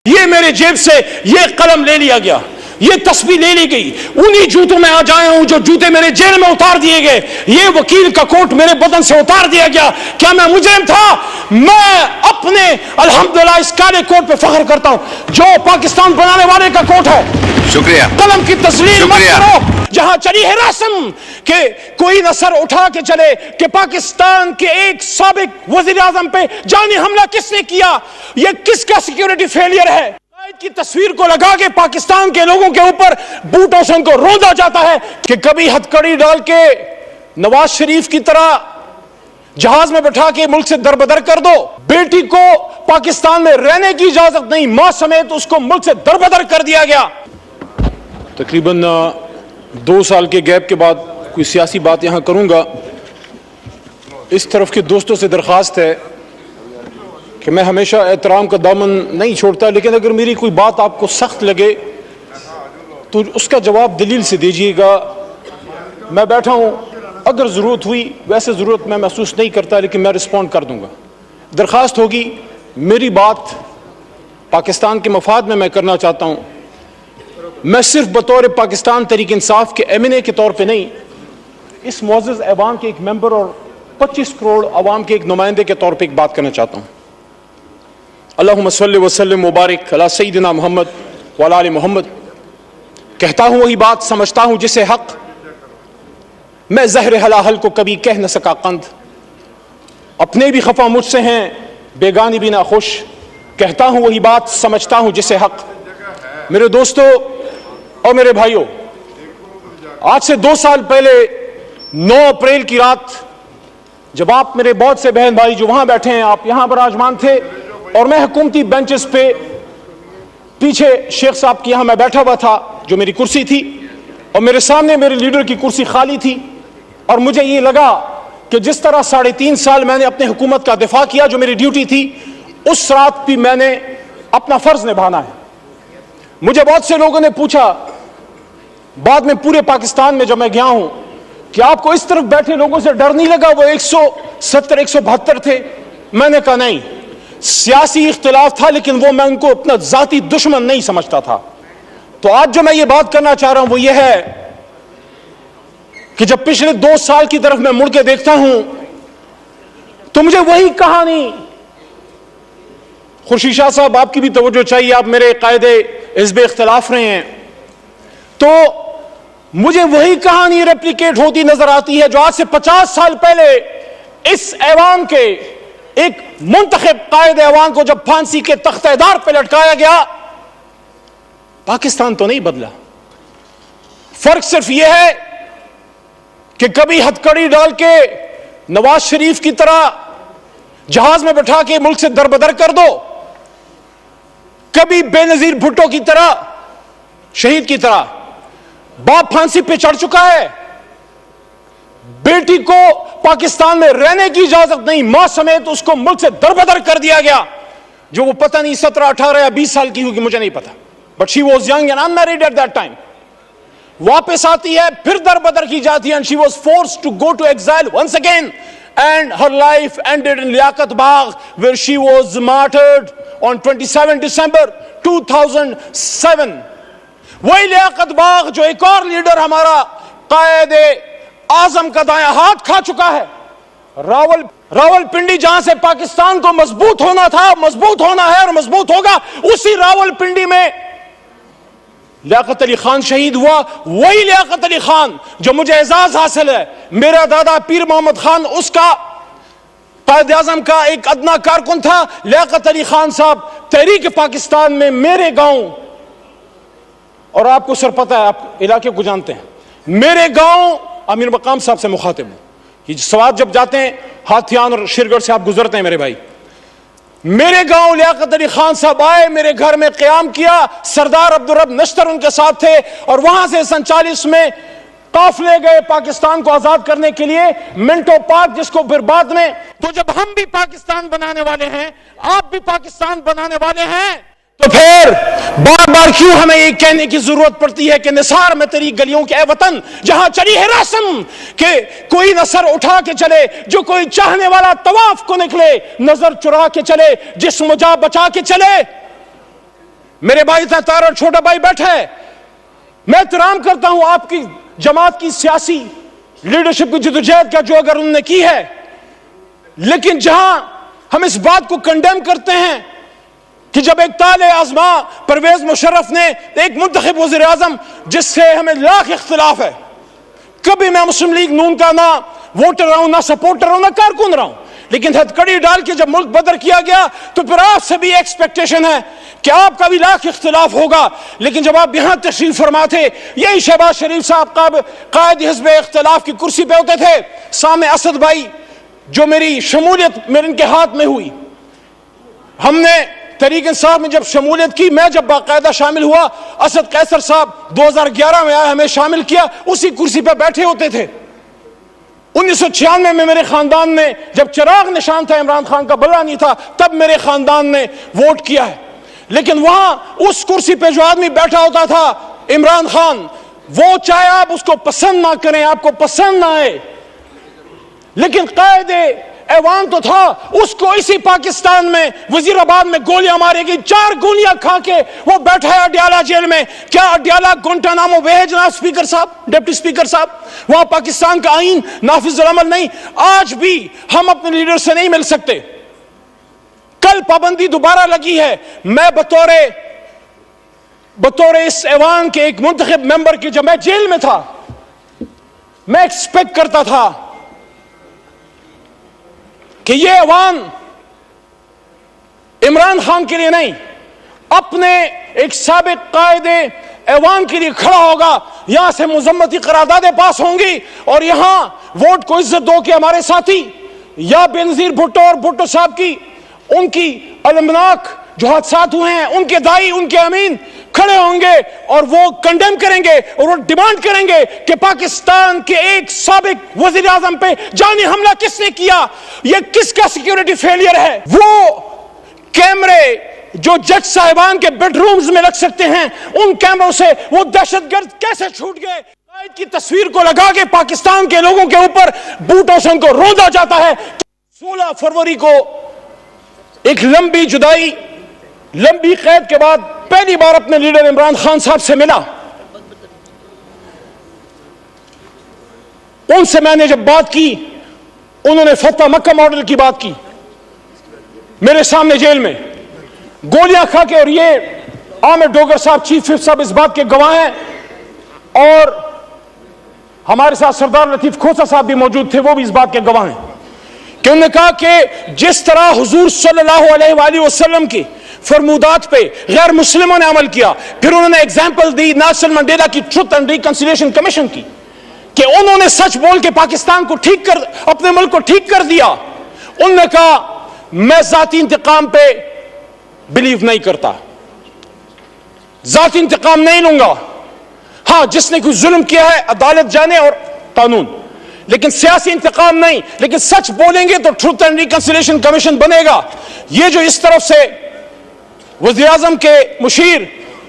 ये मेरे जेब से ये कलम ले लिया गया, ये तस्वीर ले ली गई, उन्हीं जूतों में आज आया हूं जो जूते मेरे जेल में उतार दिए गए, ये वकील का कोट मेरे बदन से उतार दिया गया। क्या मैं मुजरिम था? मैं अपने अल्हम्दुलिल्लाह इस काले कोट पे फख्र करता हूं जो पाकिस्तान बनाने वाले का कोट है। शुक्रिया। कलम की तस्वीर मत करो जहां चली है रस्म के कोई न सर उठा के चले कि पाकिस्तान के एक साबिक वजीर आजम पे जानी हमला किसने किया, यह किसका सिक्योरिटी फेलियर है। की तस्वीर को लगा के पाकिस्तान के लोगों के ऊपर बूटों से उनको रोंदा जाता है कि कभी हथकड़ी डाल के नवाज शरीफ की तरह जहाज में बैठा के मुल्क से दरबदर कर दो, बेटी को पाकिस्तान में रहने की इजाजत नहीं, मां समेत उसको मुल्क से दरबदर कर दिया गया। तकरीबन 2 साल के गैप के बाद कोई सियासी बात यहां करूंगा। इस तरफ के दोस्तों से दरख्वास्त है कि मैं हमेशा एहतराम का दामन नहीं छोड़ता, लेकिन अगर मेरी कोई बात आपको सख्त लगे तो उसका जवाब दलील से दीजिएगा। मैं बैठा हूं, अगर ज़रूरत हुई, वैसे ज़रूरत मैं महसूस नहीं करता लेकिन मैं रिस्पॉन्ड कर दूंगा। दरख्वास्त होगी, मेरी बात पाकिस्तान के मफाद में मैं करना चाहता हूं। मैं सिर्फ बतौर पाकिस्तान तहरीक इंसाफ के एमएनए के तौर पर नहीं, इस मुअज़्ज़ज़ ऐवान के एक मेंबर और 25 करोड़ अवाम के एक नुमाइंदे के तौर पर एक बात करना चाहता हूं। अल्लाहुम्मा सल्लि व सल्लिम मुबारक अला सय्यिदिना मोहम्मद व अला आलि मोहम्मद। कहता हूं वही बात, समझता हूं जिसे हक, मैं ज़हर हलाहल को कभी कह न सका कंद। अपने भी खफा मुझसे हैं, बेगानी भी ना खुश। कहता हूं वही बात, समझता हूं जिसे हक। मेरे दोस्तों और मेरे भाइयों, आज से 2 साल पहले 9 अप्रैल की रात जब आप मेरे बहुत से बहन भाई जो वहां बैठे हैं, आप यहां बराजमान थे और मैं हुकूमती बेंचेस पे पीछे शेख साहब की यहां मैं बैठा हुआ था, जो मेरी कुर्सी थी, और मेरे सामने मेरे लीडर की कुर्सी खाली थी। और मुझे ये लगा कि जिस तरह 3.5 साल मैंने अपने हुकूमत का दिफा किया, जो मेरी ड्यूटी थी, उस रात भी मैंने अपना फर्ज निभाना है। मुझे बहुत से लोगों ने पूछा बाद में पूरे पाकिस्तान में जब मैं गया हूं कि आपको इस तरफ बैठे लोगों से डर नहीं लगा? वो 170-172 थे। मैंने कहा नहीं, सियासी इख्तिलाफ था लेकिन वो मैं उनको अपना जाती दुश्मन नहीं समझता था। तो आज जो मैं ये बात करना चाह रहा हूं वो ये है कि जब पिछले 2 साल की तरफ मैं मुड़ के देखता हूं तो मुझे वही कहानी, खुर्शीद शाह साहब आपकी भी तवज्जो चाहिए, आप मेरे कायदे हिज़्ब इख्तिलाफ रहे हैं, तो मुझे वही कहानी रेप्लिकेट होती नजर आती है जो आज से 50 साल पहले इस ऐवान के एक मुंतखब कायद ऐवान को जब फांसी के तख्तेदार पर लटकाया गया। पाकिस्तान तो नहीं बदला, फर्क सिर्फ यह है कि कभी हथकड़ी डाल के नवाज शरीफ की तरह जहाज में बैठा के मुल्क से दरबदर कर दो, कभी बेनजीर भुट्टो की तरह, शहीद की तरह बाप फांसी पे चढ़ चुका है, बेटी को पाकिस्तान में रहने की इजाजत नहीं, मां समेत उसको मुल्क से दरबदर कर दिया गया, जो वो पता नहीं 17, 18 या 20 साल की होगी, मुझे नहीं पता, but she was young and unmarried at that time. वापस आती है, फिर दरबदर की जाती है, and she was forced to go to exile once again, and her life ended in Liaquat Bagh where she was martyred on 27 December 2007। वही लियाकत बाग जो एक और लीडर हमारा कायदे आजम का दायां हाथ खा चुका है, रावलपिंडी, जहां से पाकिस्तान को मजबूत होना था, मजबूत होना है और मजबूत होगा, उसी रावलपिंडी में लियाकत अली खान शहीद हुआ। वही लियाकत अली खान जो मुझे एजाज हासिल है, मेरा दादा पीर मोहम्मद खान उसका कायद आजम का एक अदना कारकुन था। लियाकत अली खान साहब तहरीक पाकिस्तान में मेरे गांव, और आपको सर पता है, आप इलाके को जानते हैं, मेरे गांव अमीर मकाम साहब से मुखातिब हूं। ये सवात जब जाते हैं हाथियान और शिरगढ़ से आप गुजरते हैं मेरे भाई, मेरे गांव लियाकत अली खान साहब आए, मेरे घर में क़याम किया, सरदार अब्दुल रब नश्तर उनके साथ थे, और वहां से 47 में काफिले गए पाकिस्तान को आजाद करने के लिए, मिंटो पार्क, जिसको फिर बाद में, तो जब हम भी पाकिस्तान बनाने वाले हैं, आप भी पाकिस्तान बनाने वाले हैं, तो फिर बार बार क्यों हमें ये कहने की जरूरत पड़ती है कि निसार में तेरी गलियों के वतन जहां चली है रस्म के कोई न सर उठा के चले, जो कोई चाहने वाला तवाफ को निकले, नजर चुरा के चले, जिस्म जा बचा के चले। मेरे भाई तार और छोटा भाई बैठा है। मैं एहतराम करता हूं आपकी जमात की सियासी लीडरशिप की जदोजहद का जो अगर उन्होंने की है, लेकिन जहां हम इस बात को कंडेम करते हैं कि जब एक ताले आजमा परवेज मुशर्रफ ने एक मुंतखब वज़ीर आज़म जिससे हमें लाख इख्तिलाफ है, कभी मैं मुस्लिम लीग नून का ना वोटर रहा हूं, ना सपोर्टर रहा हूं, ना कारकुन रहा हूं, लेकिन हथकड़ी डाल के जब मुल्क बदर किया गया तो फिर आपसे भी एक्सपेक्टेशन है कि आपका भी लाख इख्तिलाफ होगा। लेकिन जब आप यहां तशरीफ फरमा थे, यही शहबाज शरीफ साहब कायद हिज़्ब इख्तिलाफ की कुर्सी पे होते थे, सामने असद भाई जो मेरी शमूलियत मेरे इनके हाथ में हुई, हमने तहरीक इंसाफ में जब शमूलियत की, मैं जब बाकायदा शामिल हुआ, असद कैसर साहब 2011 में आए, हमें शामिल किया, उसी कुर्सी पर बैठे होते थे। 1996 में मेरे खानदान ने, जब चिराग निशान था, इमरान खान का बल्ला नहीं था, तब मेरे खानदान ने वोट किया है। लेकिन वहां उस कुर्सी पे जो आदमी बैठा होता था, इमरान खान, वो चाहे आप उसको पसंद ना करें, आपको पसंद ना आए, लेकिन कायदे ऐवान तो था, उसको इसी पाकिस्तान में वजीराबाद में गोलियां मारेगी, 4 गोलियां खा के वो बैठा है अडयाला जेल में। क्या अडयाला गुंटानामो वे है जनाब स्पीकर साहब, डिप्टी स्पीकर साहब? वहां पाकिस्तान का आईन नाफिज अमल नहीं। आज भी हम अपने लीडर से नहीं मिल सकते। कल पाबंदी दोबारा लगी है। मैं बतौर इस ऐवान के एक मुंतखब मेंबर की, जब मैं जेल में था, मैं एक्सपेक्ट करता था कि ये ऐवान इमरान खान के लिए नहीं, अपने एक साबिक कायदे ऐवान के लिए खड़ा होगा। यहां से मुजम्मती करारदादें पास होंगी और यहां वोट को इज्जत दो कि हमारे साथी या बेनजीर भुट्टो और भुट्टो साहब की उनकी अलमनाक जो हादसात हुए हैं, उनके दाई, उनके अमीन खड़े होंगे और वो कंडेम करेंगे और वो डिमांड करेंगे कि पाकिस्तान के एक साबिक वजीर आजम पे जानी हमला किसने किया, ये किसका सिक्योरिटी फेलियर है। वो कैमरे जो जज साहिबान के बेडरूम्स में लग सकते हैं, उन कैमरों से वो दहशतगर्द कैसे छूट गए। कायद की तस्वीर को लगा के पाकिस्तान के लोगों के ऊपर बूटों से उनको रोंदा जाता है। 16 फरवरी को एक लंबी जुदाई, लंबी कैद के बाद पहली बार अपने लीडर इमरान खान साहब से मिला। उनसे मैंने जब बात की, उन्होंने फतह मक्का मॉडल की बात की मेरे सामने जेल में, गोलियां खा के। और ये आमिर डोगर साहब, चीफ विप साहब इस बात के गवाह हैं, और हमारे साथ सरदार लतीफ खोसा साहब भी मौजूद थे, वो भी इस बात के गवाह हैं कि उन्होंने कहा कि जिस तरह हुजूर सल्लल्लाहु अलैहि वसल्लम की फरमूदात पे गैर मुस्लिमों ने अमल किया। फिर उन्होंने एग्जाम्पल दी नेल्सन मंडेला की ट्रुथ एंड रिकंसिलिएशन कमीशन की, कि उन्होंने सच बोल के पाकिस्तान को ठीक कर, अपने मुल्क को ठीक कर दिया। उन्होंने कहा मैं जाती इंतकाम पे बिलीव नहीं करता, जाती इंतकाम नहीं लूंगा। हां, जिसने कोई जुल्म किया है अदालत जाने और कानून, लेकिन सियासी इंतकाम नहीं। लेकिन सच बोलेंगे तो ट्रुथ एंड रिकंसिलिएशन कमीशन बनेगा। ये जो इस तरफ से वज़ीर आज़म के मुशीर